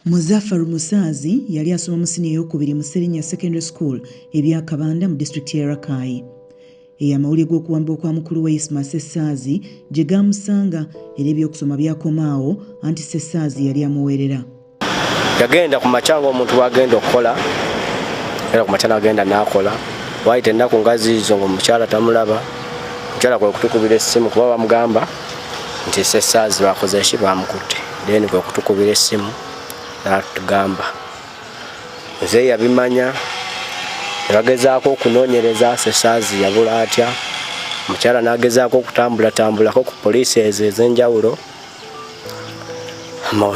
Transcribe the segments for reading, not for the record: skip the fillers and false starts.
Muzafaru Musazi yali asoma mu siniya ey'okubiri mu Serinnya Secondary School ebyakabanda mu disitulikiti ya Rakai. Amawulire g'okuwambibwa kwa mukulu we Ismail Ssesaazi gye gaamusanga era ebyokusoma byakomaawo anti Ssesaazi yali amuwerera. Yagenda ku macanga omuntu wagenda okukola era ku macanga agenda n'akola. Waayita ennaku nga ziizo ng'omukyala tamulaba, omukyala kwe kutukubira essimu kuba bamugamba nti Ssesaazi bakoze ki bamukutte. Then kwe kutukubira essimu n'atugamba. Nze yabimanya ne bagezaako okunoonyereza Ssesaazi yabula atya. Omukyala n'agezaako okutambulako ku poliisi ezo ez'enjawulo.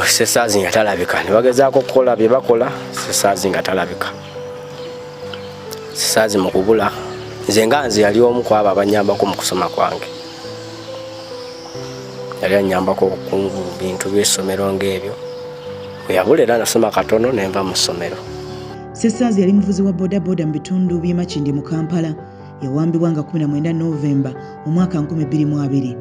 Ssesaazi nga talabika. Ne bagezaako okukola bye bakola, Ssesaazi nga talabika. Ssesaazi mu kubula, nze nga nze yali omu ku abo abanyambako mu kusoma kwange. Yali annyambako ku bintu by'essomero ng'ebyo. Bwe yabula era nasoma katono ne nva mu ssomero. Ssesaazi yali muvuzi wa bodaboda mu bitundu by'e Makindye mu Kampala. Yawambibwa nga 19 Novemba mu mwaka 2002.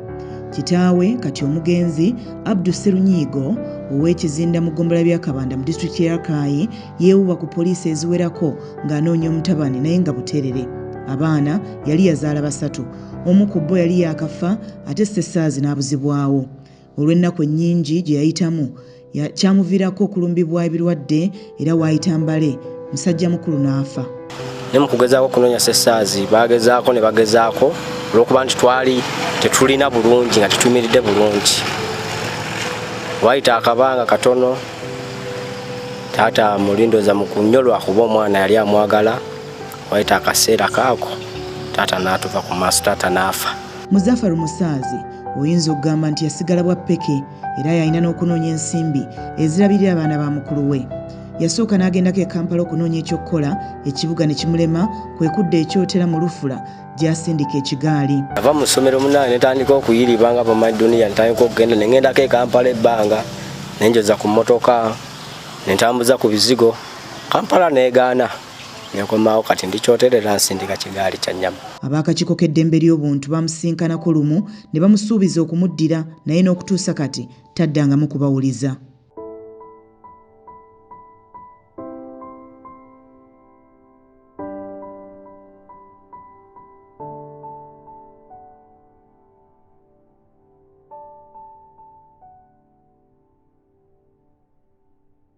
Kitaawe kati omugenzi Abdu Sserunyiigo ow'ekizinda mu ggombolola by'Akabanda mu disitulikiti ya Rakai yeewuba ku poliisi eziwerako ng'anoonya omutabani naye nga buteerere. Abaana yali yazaala 3. Omu ku bo yali yaakafa ate Ssesaazi n'abuzibwawo. Olw'ennaku ennyingi gye yayitamu kyamuviirako okulumbibwa ebirwadde era waayita mbale musajja mukulu n'afa. Ne mu kugezaako okunoonya Ssesaazi bagezaako olw'okuba nti twali tetulina bulungi nga tetuyimiridde bulungi. Waayita akabanga katono taata mulindooza mu kunyolwa kuba omwana yali amwagala. Waayita akaseera kaako taata n'atuva ku maaso, taata n'afa. Muzafaru Musazi oyinza okugamba nti yasigala bwa ppeke era yalina n'okunoonya ensimbi ezirabirira abaana ba mukulu we. Yasooka n'agendako e Kampala okunoonya ekyokukola, ekibuga ne kimulema, kwe kudda e Kyotera mu Lufula gy'asindika ekigaali. Ava mu ssomero munaana ne ntandika okuyiriba nga bamadduniya, ne ntandika okugenda ne ngendako e Kampala ebbanga, ne njoza ku mmotoka, ne ntambuza ku bizigo. Kampala n'egaana. Nekomaawo kati ndi Kyotera era nsindika kigaali kya nnyama. Ab'akakiiko k'eddembe ly'obuntu bamusinkanako lumu ne bamusuubiza okumuddira naye n'okutuusa kati taddangamu kubawuliza.